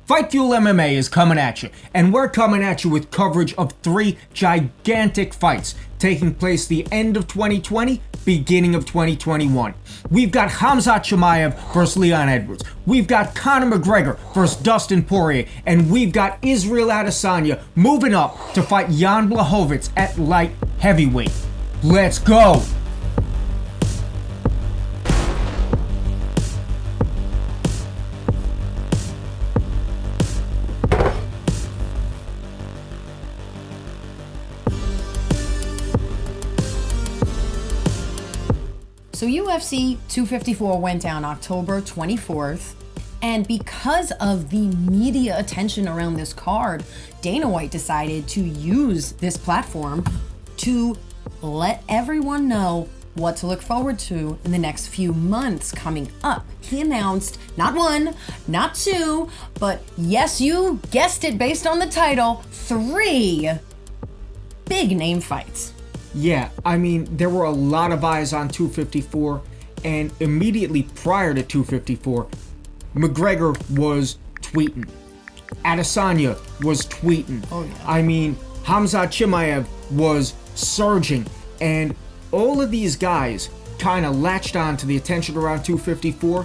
Fight Fuel MMA is coming at you, and we're coming at you with coverage of 3 gigantic fights taking place the end of 2020, beginning of 2021. We've got Khamzat Chimaev versus Leon Edwards. We've got Conor McGregor versus Dustin Poirier, and we've got Israel Adesanya moving up to fight Jan Blachowicz at light heavyweight. Let's go! So UFC 254 went down October 24th, and because of the media attention around this card, Dana White decided to use this platform to let everyone know what to look forward to in the next few months coming up. He announced not 1, not 2, but yes, you guessed it based on the title, 3 big name fights. Yeah, I mean, there were a lot of eyes on 254, and immediately prior to 254, McGregor was tweeting. Adesanya was tweeting. Oh, yeah. I mean, Khamzat Chimaev was surging, and all of these guys kind of latched on to the attention around 254.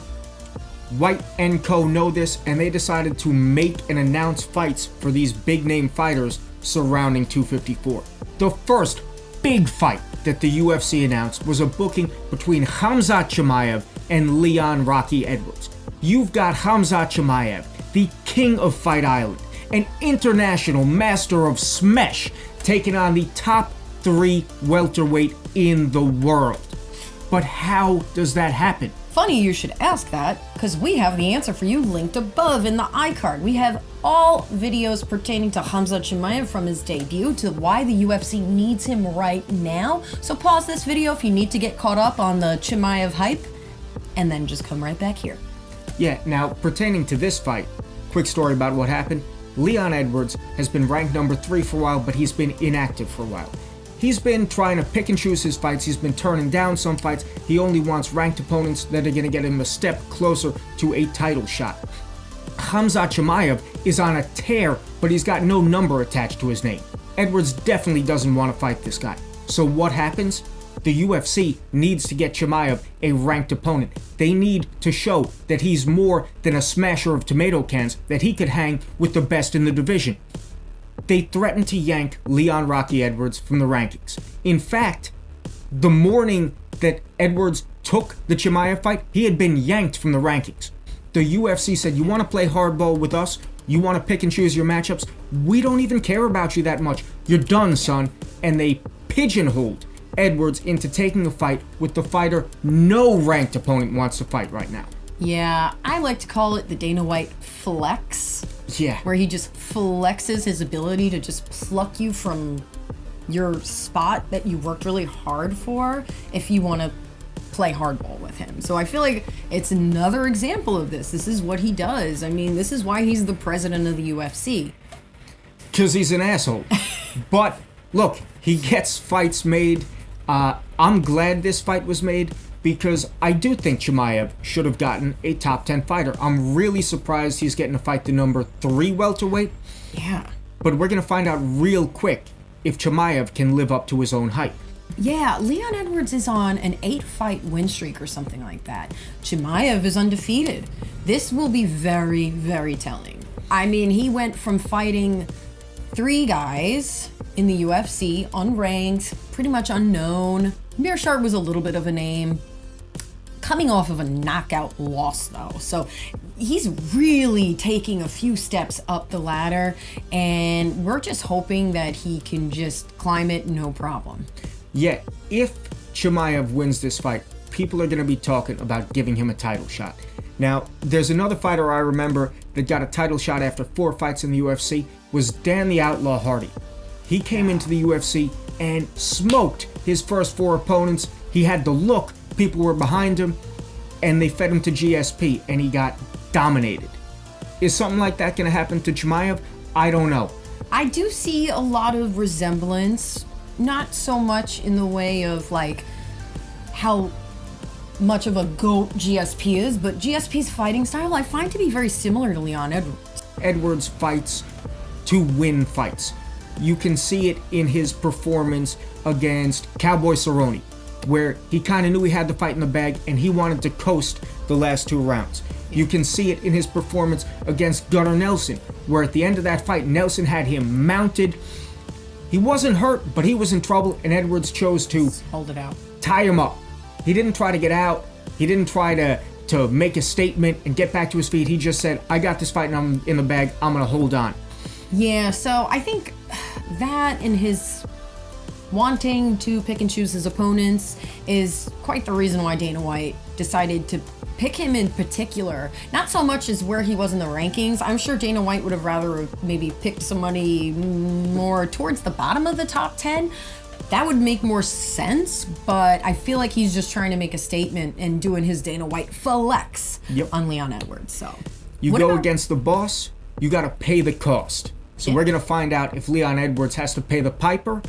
White and Co. know this, and they decided to make and announce fights for these big name fighters surrounding 254. The first big fight that the UFC announced was a booking between Khamzat Chimaev and Leon Rocky Edwards. You've got Khamzat Chimaev, the king of Fight Island, an international master of Smesh, taking on the top 3 welterweight in the world. But how does that happen? Funny you should ask that, because we have the answer for you linked above in the iCard. We have all videos pertaining to Khamzat Chimaev from his debut to why the UFC needs him right now. So pause this video if you need to get caught up on the Chimaev hype, and then just come right back here. Yeah, now pertaining to this fight, quick story about what happened. Leon Edwards has been ranked number 3 for a while, but he's been inactive for a while. He's been trying to pick and choose his fights. He's been turning down some fights. He only wants ranked opponents that are going to get him a step closer to a title shot. Khamzat Chimaev is on a tear, but he's got no number attached to his name. Edwards definitely doesn't want to fight this guy. So what happens? The UFC needs to get Chimaev a ranked opponent. They need to show that he's more than a smasher of tomato cans, that he could hang with the best in the division. They threatened to yank Leon Rocky Edwards from the rankings. In fact, the morning that Edwards took the Chimaev fight, he had been yanked from the rankings. The UFC said, you want to play hardball with us? You want to pick and choose your matchups? We don't even care about you that much. You're done, son. And they pigeonholed Edwards into taking a fight with the fighter no ranked opponent wants to fight right now. Yeah, I like to call it the Dana White flex. Yeah. Where he just flexes his ability to just pluck you from your spot that you worked really hard for if you want to play hardball with him. So I feel like it's another example of this. This is what he does. I mean, this is why he's the president of the UFC. Because he's an asshole. But look, he gets fights made. I'm glad this fight was made, because I do think Chimaev should have gotten a top 10 fighter. I'm really surprised he's getting to fight the number 3 welterweight. Yeah. But we're going to find out real quick if Chimaev can live up to his own hype. Yeah, Leon Edwards is on an 8-fight win streak or something like that. Chimaev is undefeated. This will be very, very telling. I mean, he went from fighting 3 guys in the UFC, unranked, pretty much unknown. Mearshart was a little bit of a name. Coming off of a knockout loss, though. So he's really taking a few steps up the ladder, and we're just hoping that he can just climb it no problem. Yeah, if Chimaev wins this fight, people are going to be talking about giving him a title shot. Now, there's another fighter I remember that got a title shot after 4 fights in the UFC, was Dan the Outlaw Hardy. He came into the UFC and smoked his first 4 opponents. He had the look, people were behind him, and they fed him to GSP, and he got dominated. Is something like that going to happen to Chimaev? I don't know. I do see a lot of resemblance, not so much in the way of like how much of a GOAT GSP is, but GSP's fighting style I find to be very similar to Leon Edwards. Edwards fights to win fights. You can see it in his performance against Cowboy Cerrone, where he kind of knew he had the fight in the bag and he wanted to coast the last 2 rounds. You can see it in his performance against Gunnar Nelson, where at the end of that fight, Nelson had him mounted. He wasn't hurt, but he was in trouble, and Edwards chose to hold it out, tie him up. He didn't try to get out. He didn't try to make a statement and get back to his feet. He just said, I got this fight and I'm in the bag. I'm going to hold on. Yeah, so I think that and his wanting to pick and choose his opponents is quite the reason why Dana White decided to pick him in particular. Not so much as where he was in the rankings. I'm sure Dana White would have rather maybe picked somebody more towards the bottom of the top 10. That would make more sense, but I feel like he's just trying to make a statement and doing his Dana White flex on Leon Edwards. So you go against the boss, you got to pay the cost. So we're going to find out if Leon Edwards has to pay the piper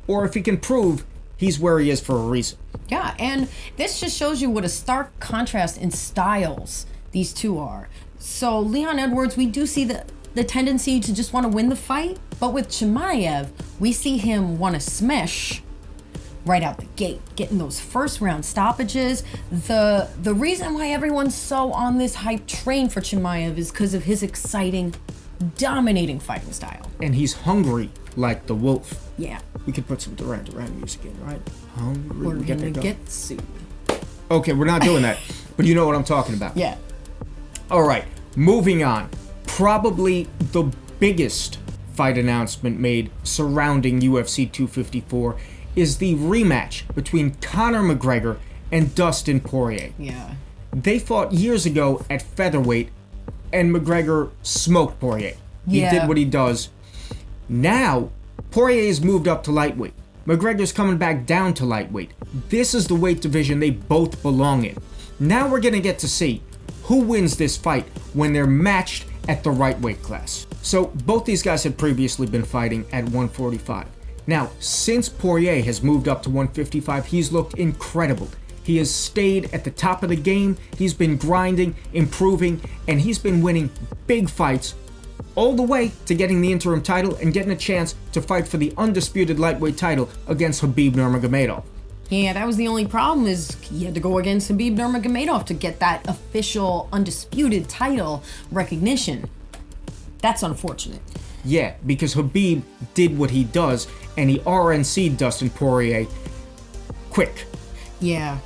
or if he can prove he's where he is for a reason. Yeah, and this just shows you what a stark contrast in styles these two are. So Leon Edwards, we do see the tendency to just want to win the fight, but with Chimaev, we see him want to smash right out the gate, getting those first round stoppages. The reason why everyone's so on this hype train for Chimaev is because of his exciting, dominating fighting style. And he's hungry like the wolf. Yeah. We could put some Duran Duran music in, right? Hungry. We're gonna get sued. Okay, we're not doing that, but you know what I'm talking about. Yeah. All right, moving on. Probably the biggest fight announcement made surrounding UFC 254 is the rematch between Conor McGregor and Dustin Poirier. Yeah. They fought years ago at featherweight, and McGregor smoked Poirier. He did what he does. Now, Poirier's moved up to lightweight. McGregor's coming back down to lightweight. This is the weight division they both belong in. Now we're going to get to see who wins this fight when they're matched at the right weight class. So both these guys had previously been fighting at 145. Now, since Poirier has moved up to 155, he's looked incredible. He has stayed at the top of the game, he's been grinding, improving, and he's been winning big fights all the way to getting the interim title and getting a chance to fight for the undisputed lightweight title against Khabib Nurmagomedov. Yeah, that was the only problem, is he had to go against Khabib Nurmagomedov to get that official undisputed title recognition. That's unfortunate. Yeah, because Khabib did what he does, and he RNC'd Dustin Poirier quick. Yeah.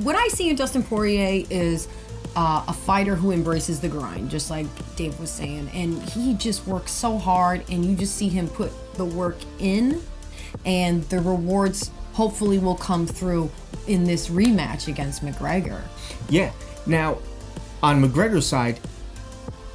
What I see in Dustin Poirier is a fighter who embraces the grind, just like Dave was saying. And he just works so hard, and you just see him put the work in, and the rewards hopefully will come through in this rematch against McGregor. Yeah. Now, on McGregor's side,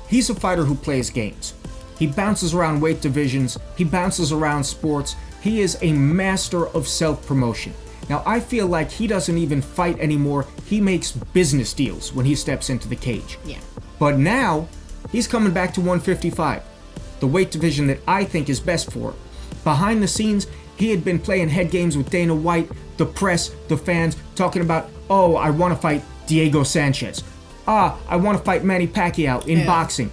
he's a fighter who plays games. He bounces around weight divisions. He bounces around sports. He is a master of self-promotion. Now, I feel like he doesn't even fight anymore. He makes business deals when he steps into the cage. Yeah. But now, he's coming back to 155, the weight division that I think is best for him. Behind the scenes, he had been playing head games with Dana White, the press, the fans, talking about, oh, I want to fight Diego Sanchez. I want to fight Manny Pacquiao in boxing.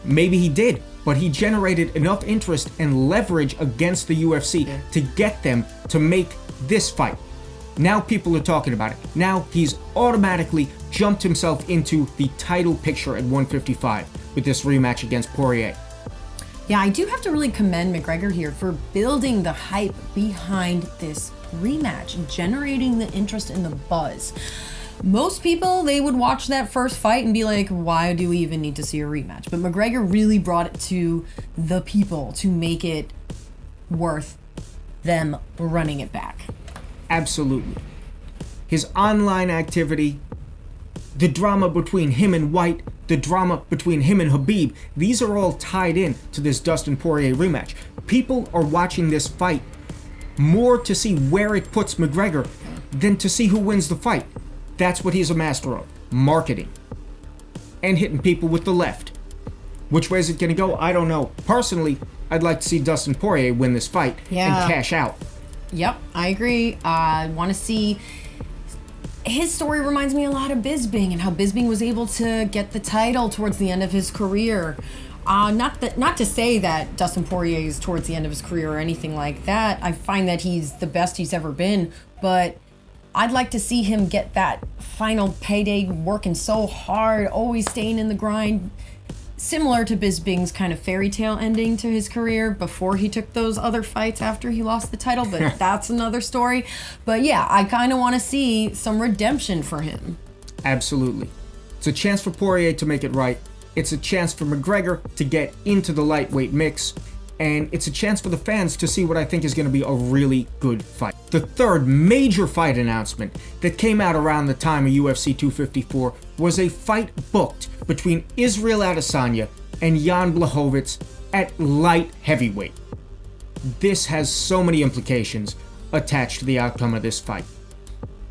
Maybe he did, but he generated enough interest and leverage against the UFC to get them to make this fight. Now people are talking about it. Now he's automatically jumped himself into the title picture at 155 with this rematch against Poirier. Yeah, I do have to really commend McGregor here for building the hype behind this rematch and generating the interest and the buzz. Most people, they would watch that first fight and be like, why do we even need to see a rematch? But McGregor really brought it to the people to make it worth them running it back. Absolutely. His online activity, the drama between him and White, the drama between him and Khabib, these are all tied in to this Dustin Poirier rematch. People are watching this fight more to see where it puts McGregor than to see who wins the fight. That's what he's a master of, marketing. And hitting people with the left. Which way is it going to go? I don't know. Personally, I'd like to see Dustin Poirier win this fight and cash out. Yep, I agree. I want to see... His story reminds me a lot of Bisping and how Bisping was able to get the title towards the end of his career. Not to say that Dustin Poirier is towards the end of his career or anything like that. I find that he's the best he's ever been, but I'd like to see him get that final payday, working so hard, always staying in the grind. Similar to Bisping's kind of fairy tale ending to his career before he took those other fights after he lost the title, but that's another story. But yeah, I kind of want to see some redemption for him. Absolutely. It's a chance for Poirier to make it right. It's a chance for McGregor to get into the lightweight mix. And it's a chance for the fans to see what I think is going to be a really good fight. The third major fight announcement that came out around the time of UFC 254 was a fight booked between Israel Adesanya and Jan Blachowicz at light heavyweight. This has so many implications attached to the outcome of this fight.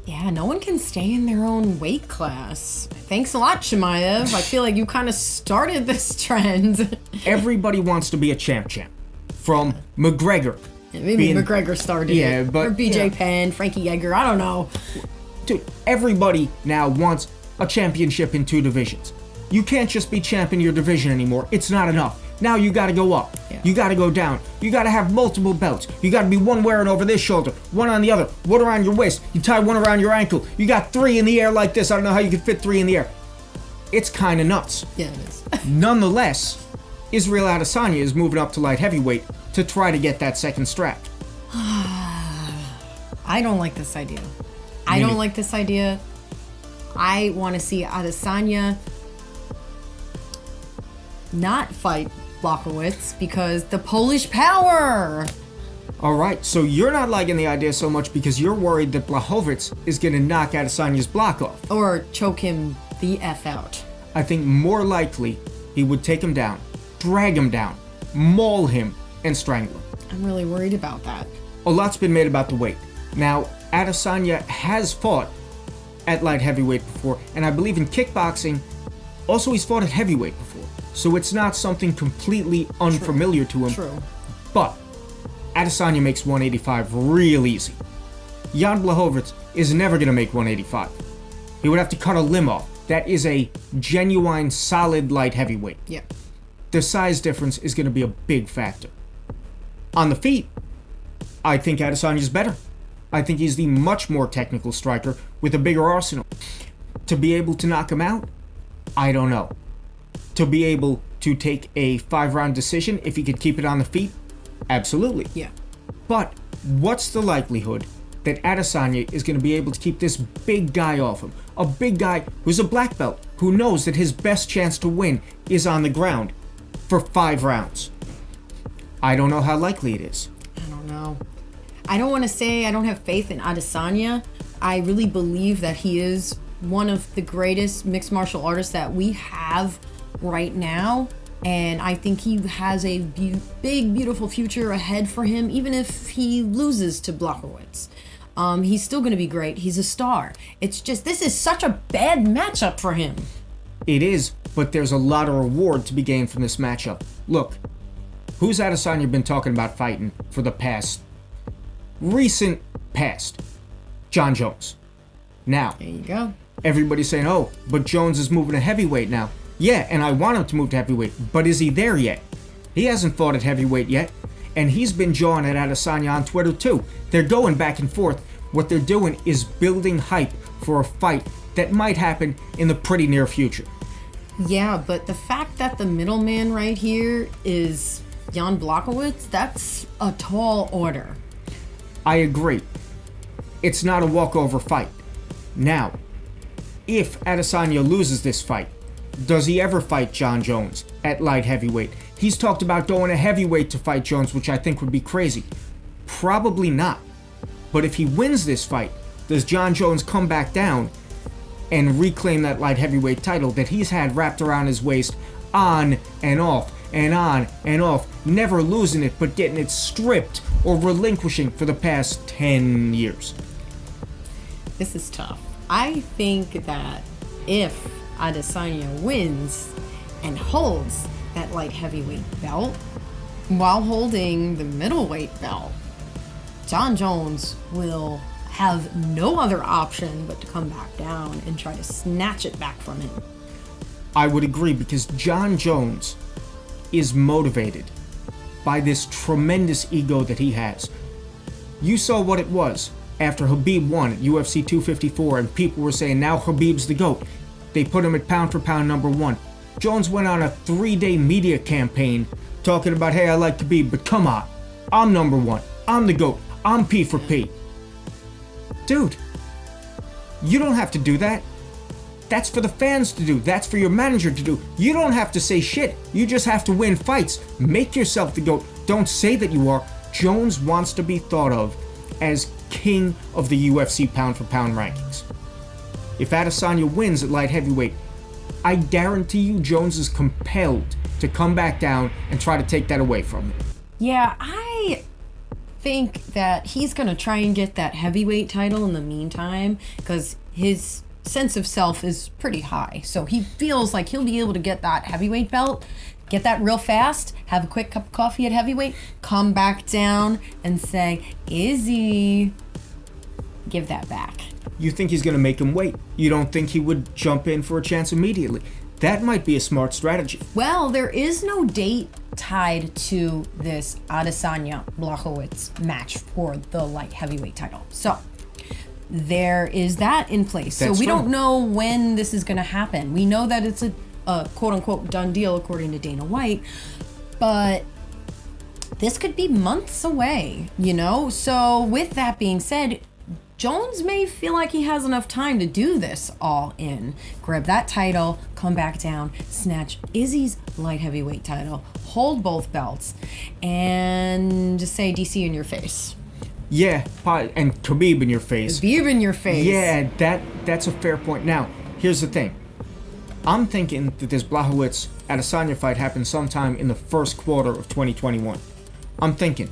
Yeah, no one can stay in their own weight class. Thanks a lot, Chimaev. I feel like you kind of started this trend. Everybody wants to be a champ. From McGregor. Maybe McGregor started it. But, or BJ Penn, Frankie Edgar, I don't know. Dude, everybody now wants a championship in 2 divisions. You can't just be champ in your division anymore. It's not enough. Now you gotta go up. Yeah. You gotta go down. You gotta have multiple belts. You gotta be one wearing over this shoulder, one on the other, one around your waist. You tie one around your ankle. You got 3 in the air like this. I don't know how you can fit 3 in the air. It's kinda nuts. Yeah, it is. Nonetheless, Israel Adesanya is moving up to light heavyweight to try to get that second strap. I don't like this idea. I want to see Adesanya not fight Blachowicz because the Polish power. All right, so you're not liking the idea so much because you're worried that Blachowicz is going to knock Adesanya's block off. Or choke him the F out. I think more likely he would take him down, drag him down, maul him, and strangle him. I'm really worried about that. A lot's been made about the weight. Now, Adesanya has fought at light heavyweight before, and I believe in kickboxing, also he's fought at heavyweight before. So it's not something completely unfamiliar to him. True. But Adesanya makes 185 real easy. Jan Blachowicz is never going to make 185. He would have to cut a limb off. That is a genuine, solid light heavyweight. Yeah. The size difference is going to be a big factor. On the feet, I think Adesanya's better. I think he's the much more technical striker with a bigger arsenal. To be able to knock him out, I don't know. To be able to take a 5-round decision if he could keep it on the feet, absolutely. Yeah. But what's the likelihood that Adesanya is going to be able to keep this big guy off him? A big guy who's a black belt, who knows that his best chance to win is on the ground for 5 rounds. I don't know how likely it is. I don't know. I don't want to say I don't have faith in Adesanya. I really believe that he is one of the greatest mixed martial artists that we have right now. And I think he has a big, beautiful future ahead for him, even if he loses to Blachowicz. He's still going to be great. He's a star. It's just, this is such a bad matchup for him. It is, but there's a lot of reward to be gained from this matchup. Look, who's Adesanya been talking about fighting for the recent past? Jon Jones. Now, there you go. Everybody's saying, oh, but Jones is moving to heavyweight now. Yeah, and I want him to move to heavyweight, but is he there yet? He hasn't fought at heavyweight yet, and he's been jawing at Adesanya on Twitter too. They're going back and forth. What they're doing is building hype for a fight that might happen in the pretty near future. Yeah, but the fact that the middleman right here is Jan Blachowicz, that's a tall order. I agree. It's not a walkover fight. Now, if Adesanya loses this fight, does he ever fight Jon Jones at light heavyweight? He's talked about going to heavyweight to fight Jones, which I think would be crazy. Probably not. But if he wins this fight, does Jon Jones come back down and reclaim that light heavyweight title that he's had wrapped around his waist on and off and on and off, never losing it but getting it stripped or relinquishing for the past 10 years? This is tough. I think that if Adesanya wins and holds that light heavyweight belt while holding the middleweight belt, Jon Jones will have no other option but to come back down and try to snatch it back from him. I would agree, because Jon Jones is motivated by this tremendous ego that he has. You saw what it was after Khabib won at UFC 254 and people were saying now Khabib's the GOAT. They put him at pound for pound number 1. Jones went on a 3-day media campaign talking about, hey, I like Khabib, but come on, I'm number 1. I'm the GOAT. I'm P for P. Dude, you don't have to do that. That's for the fans to do. That's for your manager to do. You don't have to say shit. You just have to win fights. Make yourself the GOAT. Don't say that you are. Jones wants to be thought of as king of the UFC pound for pound rankings. If Adesanya wins at light heavyweight, I guarantee you Jones is compelled to come back down and try to take that away from him. Yeah, I think that he's going to try and get that heavyweight title in the meantime because his sense of self is pretty high. So he feels like he'll be able to get that heavyweight belt, get that real fast, have a quick cup of coffee at heavyweight, come back down and say, Izzy, give that back. You think he's going to make him wait? You don't think he would jump in for a chance immediately? That might be a smart strategy. Well, there is no date tied to this Adesanya Blachowicz match for the light heavyweight title. So there is that in place. That's so we true. don't know when this is going to happen. We know that it's a quote-unquote done deal according to Dana White, but this could be months away, you know? So with that being said, Jones may feel like he has enough time to do this all in. Grab that title, come back down, snatch Izzy's light heavyweight title, hold both belts, and just say DC in your face. Yeah, and Khabib in your face. Khabib in your face. Yeah, that's a fair point. Now, here's the thing. I'm thinking that this Blachowicz-Adesanya fight happens sometime in the first quarter of 2021. I'm thinking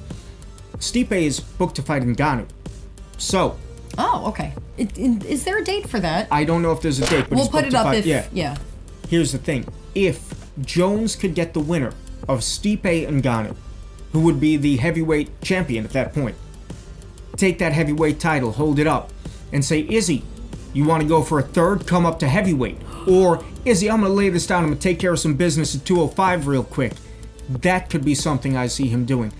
Stipe is booked to fight Ngannou. So... Oh, okay. Is there a date for that? I don't know if there's a date, but we'll he's put booked it to up fight. if... Yeah. Here's the thing. If Jones could get the winner of Stipe Ngannou, who would be the heavyweight champion at that point, take that heavyweight title, hold it up, and say, Izzy, you want to go for a third? Come up to heavyweight. Or, Izzy, I'm going to lay this down. I'm going to take care of some business at 205 real quick. That could be something I see him doing.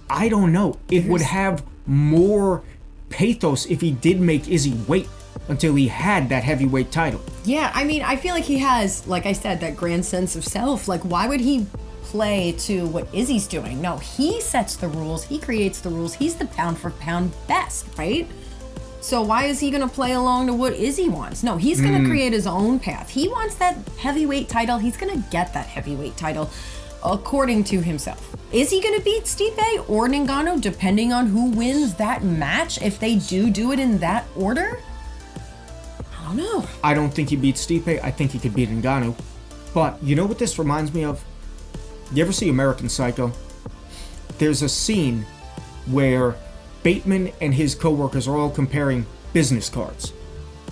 I don't know. It would have more pathos if he did make Izzy wait until he had that heavyweight title. Yeah, I mean, I feel like he has, like I said, that grand sense of self. Like, why would he play to what Izzy's doing? No, he sets the rules. He creates the rules. He's the pound for pound best, right? So why is he going to play along to what Izzy wants? No, he's going to create his own path. He wants that heavyweight title. He's going to get that heavyweight title according to himself. Is he going to beat Stipe or Ngannou depending on who wins that match? If they do it in that order? I don't know. I don't think he beats Stipe. I think he could beat Ngannou. But you know what this reminds me of? You ever see American Psycho? There's a scene where Bateman and his co-workers are all comparing business cards.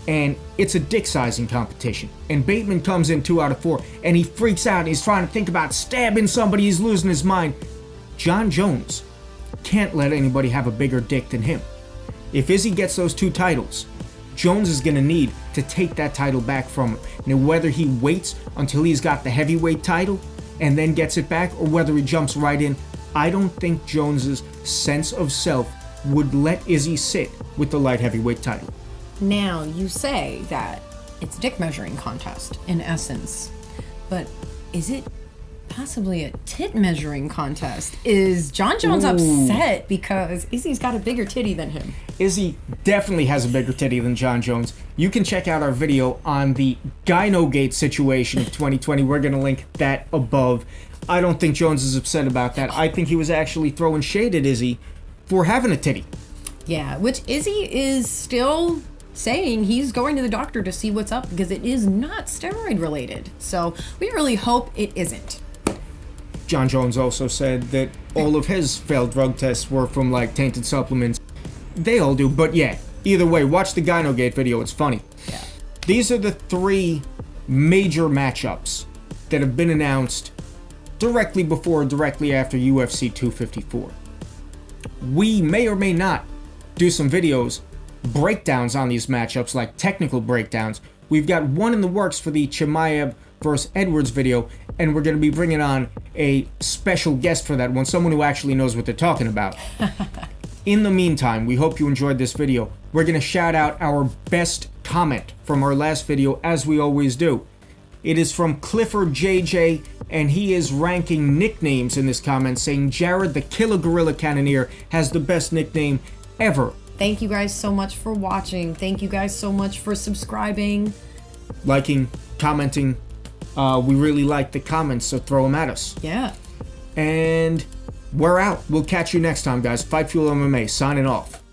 And it's a dick sizing competition. And Bateman comes in 2 out of 4 and he freaks out and he's trying to think about stabbing somebody. He's losing his mind. Jon Jones can't let anybody have a bigger dick than him. If Izzy gets those 2 titles, Jones is going to need to take that title back from him. Now, whether he waits until he's got the heavyweight title and then gets it back, or whether he jumps right in, I don't think Jones's sense of self would let Izzy sit with the light heavyweight title. Now, you say that it's a dick measuring contest, in essence. But is it possibly a tit measuring contest? Is Jon Jones upset because Izzy's got a bigger titty than him? Izzy definitely has a bigger titty than Jon Jones. You can check out our video on the Gynogate situation of 2020. We're going to link that above. I don't think Jones is upset about that. I think he was actually throwing shade at Izzy for having a titty. Yeah, which Izzy is still saying he's going to the doctor to see what's up because it is not steroid related. So we really hope it isn't. Jon Jones also said that all of his failed drug tests were from like tainted supplements. They all do, but yeah, either way, watch the Gynogate video, it's funny. Yeah. These are the 3 major matchups that have been announced directly before or directly after UFC 254. We may or may not do some videos, breakdowns on these matchups, like technical breakdowns. We've got one in the works for the Chimaev versus Edwards video, and we're going to be bringing on a special guest for that one, someone who actually knows what they're talking about. In the meantime, we hope you enjoyed this video. We're going to shout out our best comment from our last video, as we always do. It is from Clifford JJ, and he is ranking nicknames in this comment, saying Jared the Killer Gorilla Cannoneer has the best nickname ever. Thank you guys so much for watching. Thank you guys so much for subscribing, liking, commenting. We really like the comments, so throw them at us. Yeah. And we're out. We'll catch you next time, guys. Fight Fuel MMA signing off.